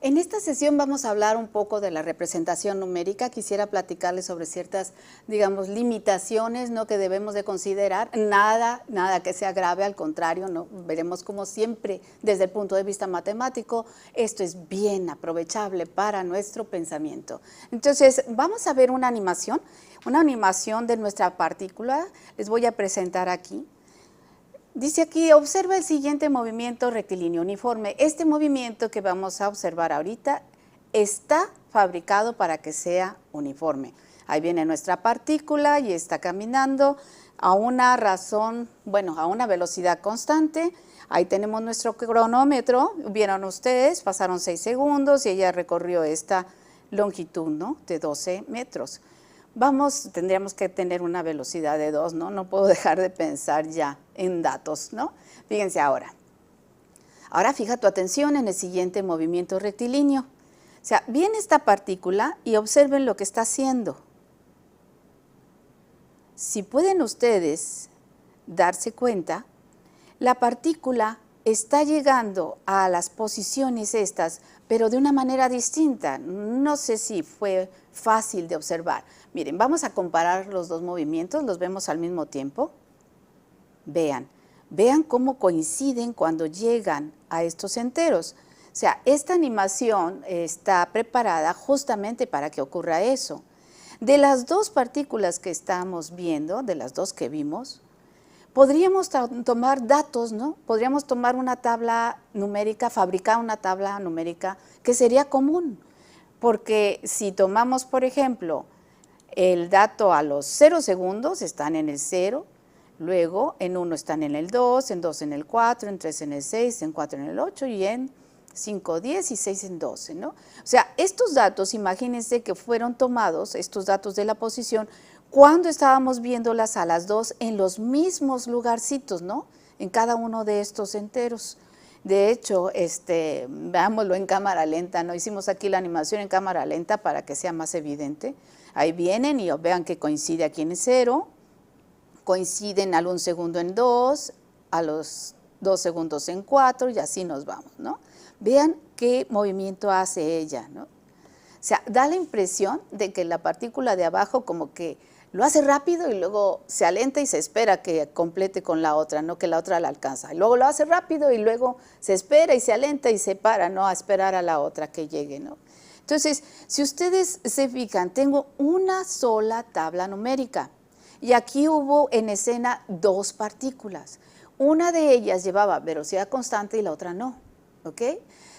En esta sesión vamos a hablar un poco de la representación numérica. Quisiera platicarles sobre ciertas, digamos, limitaciones, ¿no?, que debemos de considerar. Nada que sea grave, al contrario, ¿no? Veremos como siempre, desde el punto de vista matemático, esto es bien aprovechable para nuestro pensamiento. Entonces, vamos a ver una animación de nuestra partícula. Les voy a presentar aquí. Dice aquí, observa el siguiente movimiento rectilíneo uniforme. Este movimiento que vamos a observar ahorita está fabricado para que sea uniforme. Ahí viene nuestra partícula y está caminando a una razón, bueno, a una velocidad constante. Ahí tenemos nuestro cronómetro. Vieron ustedes, pasaron 6 segundos y ella recorrió esta longitud, ¿no?, de 12 metros. Tendríamos que tener una velocidad de 2, ¿no? No puedo dejar de pensar ya en datos, ¿no? Fíjense ahora. Ahora fija tu atención en el siguiente movimiento rectilíneo. O sea, viene esta partícula y observen lo que está haciendo. Si pueden ustedes darse cuenta, la partícula está llegando a las posiciones estas, pero de una manera distinta. No sé si fue fácil de observar. Miren, vamos a comparar los dos movimientos, los vemos al mismo tiempo. Vean cómo coinciden cuando llegan a estos enteros. O sea, esta animación está preparada justamente para que ocurra eso. De las dos partículas que estamos viendo, de las dos que vimos, podríamos tomar datos, ¿no? Podríamos tomar una tabla numérica, fabricar una tabla numérica que sería común. Porque si tomamos, por ejemplo, el dato a los 0 segundos, están en el 0, luego en 1 están en el 2, en 2 en el 4, en 3 en el 6, en 4 en el 8 y en 5, 10 y 6 en 12, ¿no? O sea, estos datos, imagínense que fueron tomados, estos datos de la posición, cuando estábamos viéndolas a las 2 en los mismos lugarcitos, ¿no?, en cada uno de estos enteros. De hecho, veámoslo en cámara lenta, ¿no? Hicimos aquí la animación en cámara lenta para que sea más evidente. Ahí vienen y vean que coincide aquí en 0, coinciden al 1 segundo en 2, a los 2 segundos en 4 y así nos vamos, ¿no? Vean qué movimiento hace ella, ¿no? O sea, da la impresión de que la partícula de abajo como que lo hace rápido y luego se alenta y se espera que complete con la otra, no que la otra la alcanza. Y luego lo hace rápido y luego se espera y se alenta y se para, ¿no?, a esperar a la otra que llegue, ¿no? Entonces, si ustedes se fijan, tengo una sola tabla numérica y aquí hubo en escena dos partículas. Una de ellas llevaba velocidad constante y la otra no, ¿ok?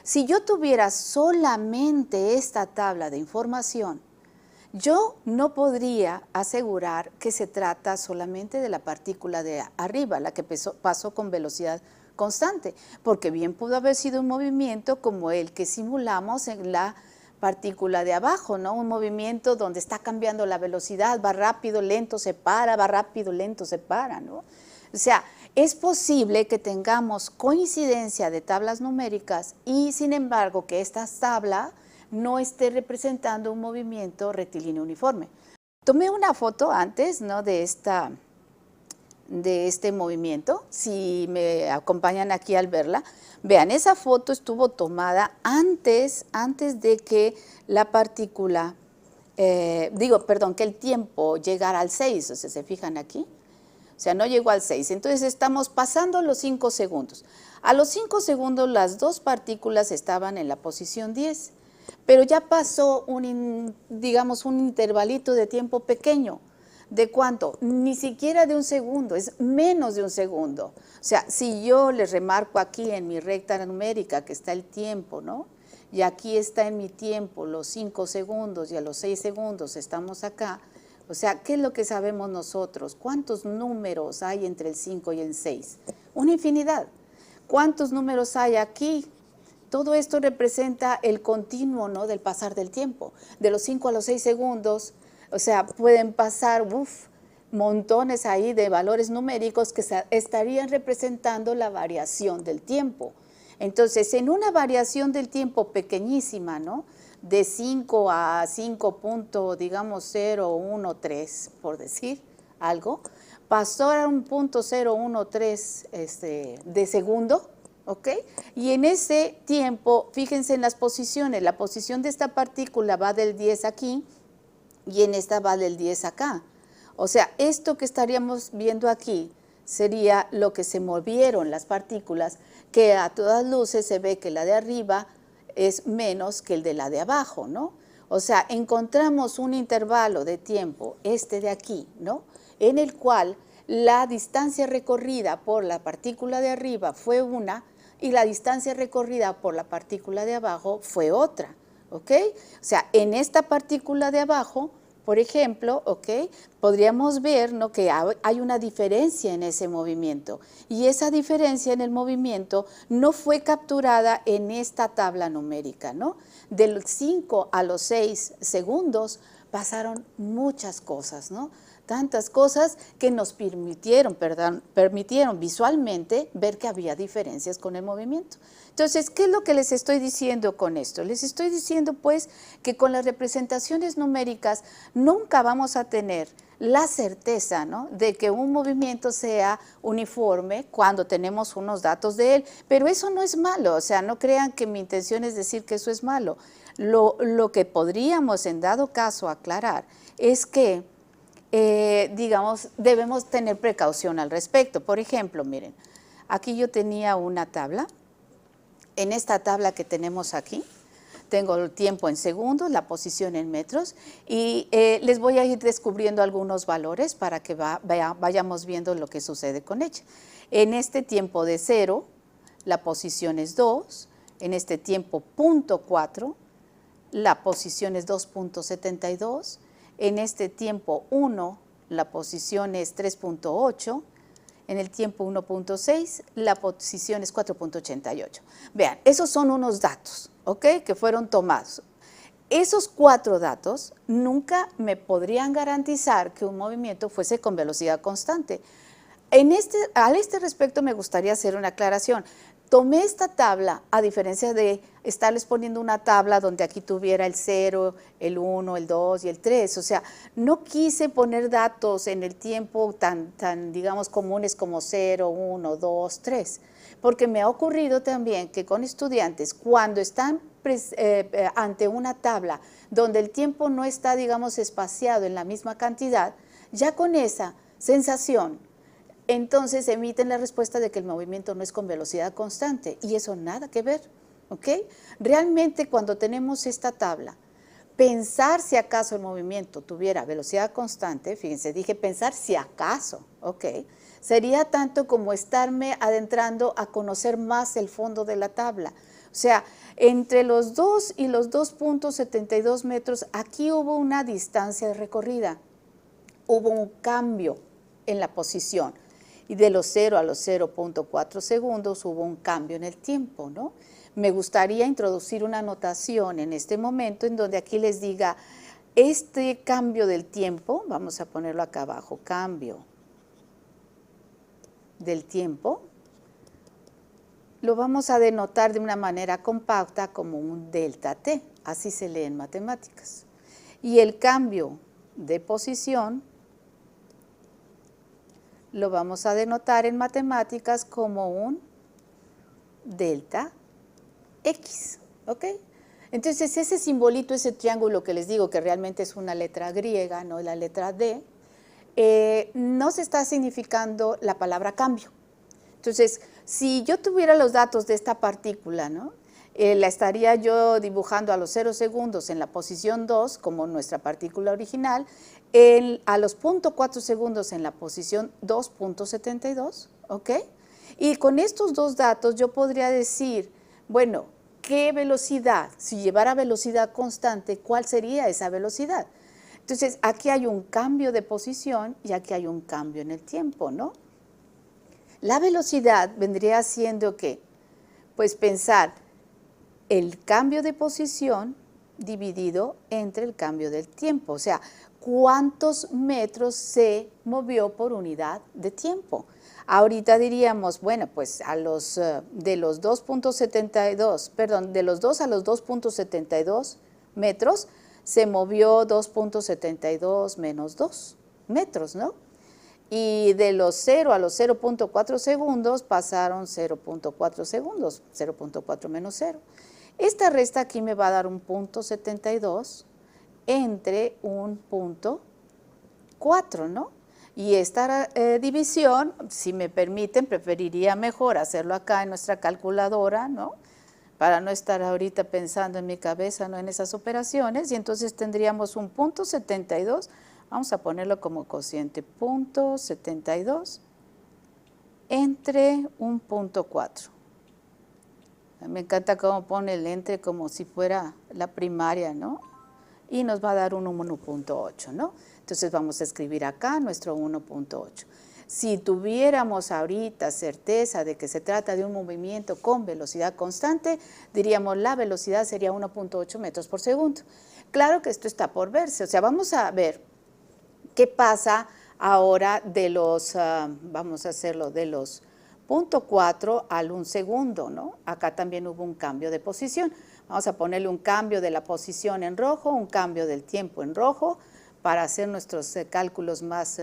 Si yo tuviera solamente esta tabla de información, yo no podría asegurar que se trata solamente de la partícula de arriba, la que pasó con velocidad constante, porque bien pudo haber sido un movimiento como el que simulamos en la partícula de abajo, ¿no? Un movimiento donde está cambiando la velocidad, va rápido, lento, se para, va rápido, lento, se para, ¿no? O sea, es posible que tengamos coincidencia de tablas numéricas y, sin embargo, que esta tabla no esté representando un movimiento rectilíneo uniforme. Tomé una foto antes, ¿no?, de este movimiento. Si me acompañan aquí al verla, vean, esa foto estuvo tomada antes de que la partícula, que el tiempo llegara al 6, o sea, ¿se fijan aquí? O sea, no llegó al 6, entonces estamos pasando los 5 segundos. A los 5 segundos las dos partículas estaban en la posición 10, pero ya pasó un intervalito de tiempo pequeño. ¿De cuánto? Ni siquiera de un segundo, es menos de un segundo. O sea, si yo les remarco aquí en mi recta numérica que está el tiempo, ¿no?, y aquí está en mi tiempo los 5 segundos y a los 6 segundos estamos acá. O sea, ¿qué es lo que sabemos nosotros? ¿Cuántos números hay entre el 5 y el 6? Una infinidad. ¿Cuántos números hay aquí? Todo esto representa el continuo, ¿no?, del pasar del tiempo. De los 5 a los 6 segundos, o sea, pueden pasar montones ahí de valores numéricos que estarían representando la variación del tiempo. Entonces, en una variación del tiempo pequeñísima, ¿no?, de 5 a 5.013, por decir algo, pasó a un .013 de segundo, ¿ok? Y en ese tiempo, fíjense en las posiciones, la posición de esta partícula va del 10 aquí y en esta va del 10 acá. O sea, esto que estaríamos viendo aquí sería lo que se movieron las partículas, que a todas luces se ve que la de arriba es menos que el de la de abajo, ¿no? O sea, encontramos un intervalo de tiempo, este de aquí, ¿no? En el cual la distancia recorrida por la partícula de arriba fue una y la distancia recorrida por la partícula de abajo fue otra, ¿ok? O sea, en esta partícula de abajo, por ejemplo, ¿ok? Podríamos ver, ¿no?, que hay una diferencia en ese movimiento y esa diferencia en el movimiento no fue capturada en esta tabla numérica, ¿no? Del 5 a los 6 segundos pasaron muchas cosas, ¿no? Tantas cosas que nos permitieron visualmente ver que había diferencias con el movimiento. Entonces, ¿qué es lo que les estoy diciendo con esto? Les estoy diciendo, pues, que con las representaciones numéricas nunca vamos a tener la certeza, ¿no?, de que un movimiento sea uniforme cuando tenemos unos datos de él, pero eso no es malo, o sea, no crean que mi intención es decir que eso es malo. Lo que podríamos, en dado caso, aclarar es que digamos, debemos tener precaución al respecto. Por ejemplo, miren, aquí yo tenía una tabla. En esta tabla que tenemos aquí, tengo el tiempo en segundos, la posición en metros, y les voy a ir descubriendo algunos valores para que vayamos viendo lo que sucede con ella. En este tiempo de 0, la posición es 2, en este tiempo 0.4, la posición es 2.72, en este tiempo 1, la posición es 3.8, en el tiempo 1.6, la posición es 4.88. Vean, esos son unos datos, ¿ok?, que fueron tomados. Esos 4 datos nunca me podrían garantizar que un movimiento fuese con velocidad constante. A este respecto me gustaría hacer una aclaración. Tomé esta tabla, a diferencia de estarles poniendo una tabla donde aquí tuviera el 0, el 1, el 2 y el 3. O sea, no quise poner datos en el tiempo tan digamos, comunes como 0, 1, 2, 3. Porque me ha ocurrido también que con estudiantes, cuando están ante una tabla donde el tiempo no está, digamos, espaciado en la misma cantidad, ya con esa sensación, entonces emiten la respuesta de que el movimiento no es con velocidad constante, y eso nada que ver, ¿ok? Realmente cuando tenemos esta tabla, pensar si acaso el movimiento tuviera velocidad constante, fíjense, dije pensar si acaso, ¿ok?, sería tanto como estarme adentrando a conocer más el fondo de la tabla. O sea, entre los 2 y los 2.72 metros, aquí hubo una distancia recorrida, hubo un cambio en la posición. Y de los 0 a los 0.4 segundos hubo un cambio en el tiempo, ¿no? Me gustaría introducir una anotación en este momento en donde aquí les diga, este cambio del tiempo, vamos a ponerlo acá abajo, cambio del tiempo, lo vamos a denotar de una manera compacta como un delta t, así se lee en matemáticas. Y el cambio de posición lo vamos a denotar en matemáticas como un delta x, ¿ok? Entonces, ese simbolito, ese triángulo que les digo que realmente es una letra griega, no la letra D, nos está significando la palabra cambio. Entonces, si yo tuviera los datos de esta partícula, ¿no?, la estaría yo dibujando a los 0 segundos en la posición 2, como nuestra partícula original, a los 0.4 segundos en la posición 2.72, ¿ok? Y con estos dos datos yo podría decir, bueno, ¿qué velocidad? Si llevara velocidad constante, ¿cuál sería esa velocidad? Entonces, aquí hay un cambio de posición y aquí hay un cambio en el tiempo, ¿no? La velocidad vendría siendo ¿qué? Pues pensar el cambio de posición dividido entre el cambio del tiempo, o sea, ¿cuántos metros se movió por unidad de tiempo? Ahorita diríamos, bueno, pues de los 2.72, perdón, de los 2 a los 2.72 metros se movió 2.72 menos 2 metros, ¿no? y de los 0 a los 0.4 segundos pasaron 0.4 segundos, 0.4 menos 0. Esta resta aquí me va a dar un punto 72 entre un punto 4, ¿no? Y esta división, si me permiten, preferiría mejor hacerlo acá en nuestra calculadora, ¿no? Para no estar ahorita pensando en mi cabeza, ¿no? En esas operaciones, y entonces tendríamos un punto 72, vamos a ponerlo como cociente, punto 72 entre un punto 4. Me encanta cómo pone el entre como si fuera la primaria, ¿no? Y nos va a dar un 1.8, ¿no? Entonces vamos a escribir acá nuestro 1.8. Si tuviéramos ahorita certeza de que se trata de un movimiento con velocidad constante, diríamos la velocidad sería 1.8 metros por segundo. Claro que esto está por verse, o sea, vamos a ver qué pasa ahora de los, vamos a hacerlo de los 0.4 al 1 segundo, ¿no? Acá también hubo un cambio de posición. Vamos a ponerle un cambio de la posición en rojo, un cambio del tiempo en rojo, para hacer nuestros cálculos más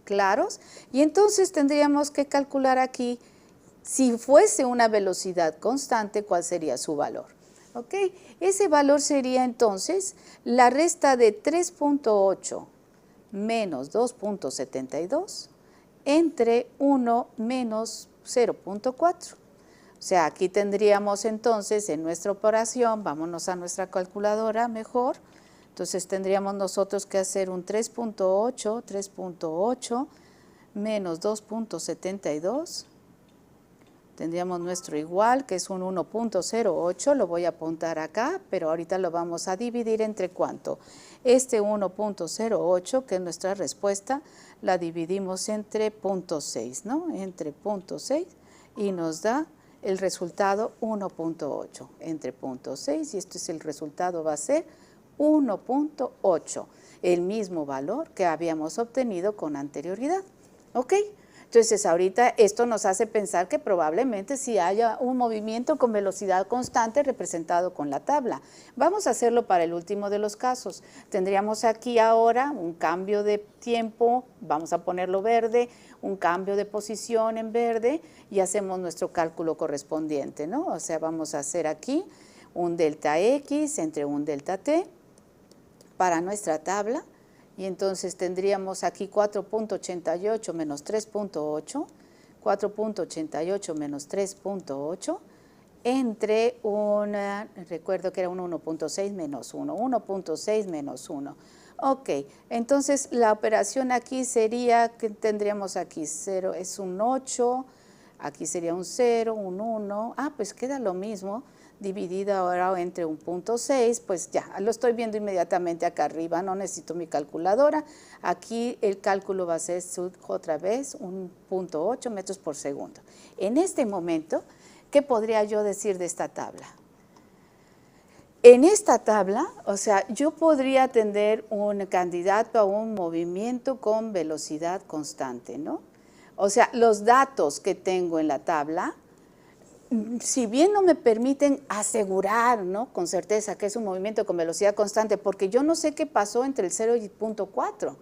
claros. Y entonces tendríamos que calcular aquí, si fuese una velocidad constante, ¿cuál sería su valor? ¿Ok? Ese valor sería entonces la resta de 3.8 menos 2.72 entre 1 menos 0.4. O sea, aquí tendríamos entonces en nuestra operación, vámonos a nuestra calculadora mejor, entonces tendríamos nosotros que hacer un 3.8 menos 2.72, tendríamos nuestro igual, que es un 1.08, lo voy a apuntar acá, pero ahorita lo vamos a dividir entre ¿cuánto? Este 1.08, que es nuestra respuesta, la dividimos entre 0.6, ¿no? Entre 0.6 y nos da el resultado 1.8 entre 0.6 y esto es el resultado, va a ser 1.8, el mismo valor que habíamos obtenido con anterioridad, ¿ok? Entonces ahorita esto nos hace pensar que probablemente sí haya un movimiento con velocidad constante representado con la tabla. Vamos a hacerlo para el último de los casos. Tendríamos aquí ahora un cambio de tiempo, vamos a ponerlo verde, un cambio de posición en verde y hacemos nuestro cálculo correspondiente, ¿no? O sea, vamos a hacer aquí un delta X entre un delta T para nuestra tabla. Y entonces tendríamos aquí 4.88 menos 3.8, 4.88 menos 3.8, entre un, recuerdo que era un 1.6 menos 1, 1.6 menos 1. Ok, entonces la operación aquí sería, que tendríamos aquí 0, es un 8, aquí sería un 0, un 1, pues queda lo mismo, dividido ahora entre un 0.6, pues ya, lo estoy viendo inmediatamente acá arriba, no necesito mi calculadora. Aquí el cálculo va a ser otra vez un 0.8 metros por segundo. En este momento, ¿qué podría yo decir de esta tabla? En esta tabla, o sea, yo podría tener un candidato a un movimiento con velocidad constante, ¿no? O sea, los datos que tengo en la tabla, si bien no me permiten asegurar, ¿no?, con certeza que es un movimiento con velocidad constante, porque yo no sé qué pasó entre el 0 y el 0.4,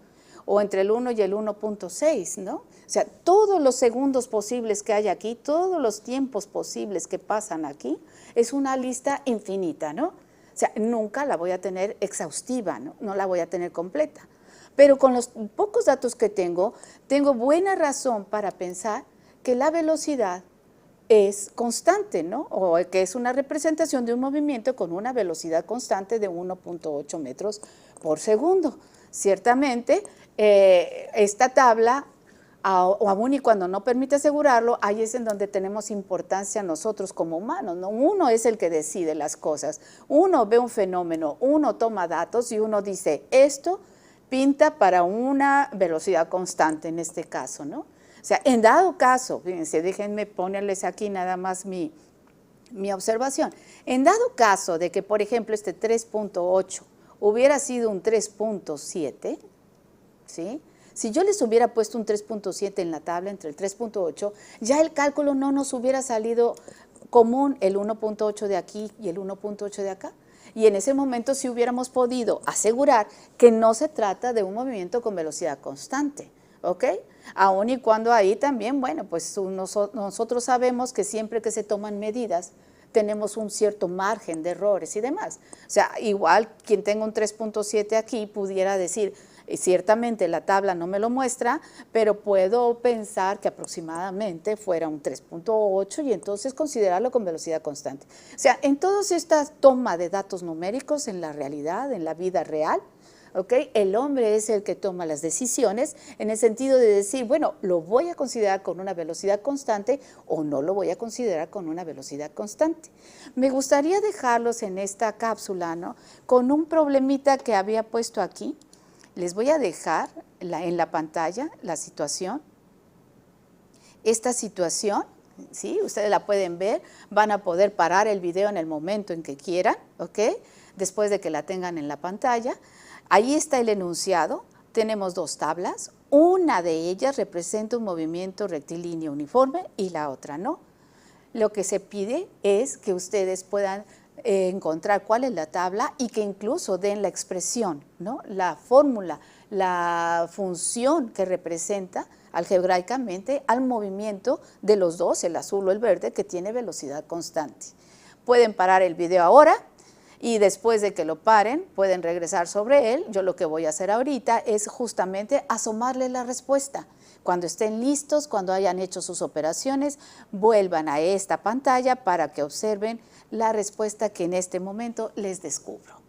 o entre el 1 y el 1.6, ¿no? O sea, todos los segundos posibles que hay aquí, todos los tiempos posibles que pasan aquí, es una lista infinita, ¿no? O sea, nunca la voy a tener exhaustiva, ¿no? No la voy a tener completa. Pero con los pocos datos que tengo buena razón para pensar que la velocidad es constante, ¿no? O que es una representación de un movimiento con una velocidad constante de 1.8 metros por segundo. Ciertamente, esta tabla, aún y cuando no permite asegurarlo, ahí es en donde tenemos importancia nosotros como humanos, ¿no? Uno es el que decide las cosas, uno ve un fenómeno, uno toma datos y uno dice, esto pinta para una velocidad constante en este caso, ¿no? O sea, en dado caso, fíjense, déjenme ponerles aquí nada más mi observación. En dado caso de que, por ejemplo, este 3.8 hubiera sido un 3.7, ¿sí? Si yo les hubiera puesto un 3.7 en la tabla entre el 3.8, ya el cálculo no nos hubiera salido común el 1.8 de aquí y el 1.8 de acá. Y en ese momento sí hubiéramos podido asegurar que no se trata de un movimiento con velocidad constante. ¿ok? Aun y cuando ahí también, bueno, pues nosotros sabemos que siempre que se toman medidas, tenemos un cierto margen de errores y demás. O sea, igual quien tenga un 3.7 aquí pudiera decir, ciertamente la tabla no me lo muestra, pero puedo pensar que aproximadamente fuera un 3.8 y entonces considerarlo con velocidad constante. O sea, en todas estas tomas de datos numéricos en la realidad, en la vida real, ¿okay? El hombre es el que toma las decisiones en el sentido de decir, bueno, lo voy a considerar con una velocidad constante o no lo voy a considerar con una velocidad constante. Me gustaría dejarlos en esta cápsula, ¿no?, con un problemita que había puesto aquí. Les voy a dejar en la pantalla la situación. Esta situación, ¿sí?, ustedes la pueden ver, van a poder parar el video en el momento en que quieran, ¿ok?, después de que la tengan en la pantalla. Ahí está el enunciado, tenemos dos tablas, una de ellas representa un movimiento rectilíneo uniforme y la otra no. Lo que se pide es que ustedes puedan encontrar cuál es la tabla y que incluso den la expresión, ¿no?, la fórmula, la función que representa algebraicamente al movimiento de los dos, el azul o el verde, que tiene velocidad constante. Pueden parar el video ahora y después de que lo paren, pueden regresar sobre él. Yo lo que voy a hacer ahorita es justamente asomarle la respuesta. Cuando estén listos, cuando hayan hecho sus operaciones, vuelvan a esta pantalla para que observen la respuesta que en este momento les descubro.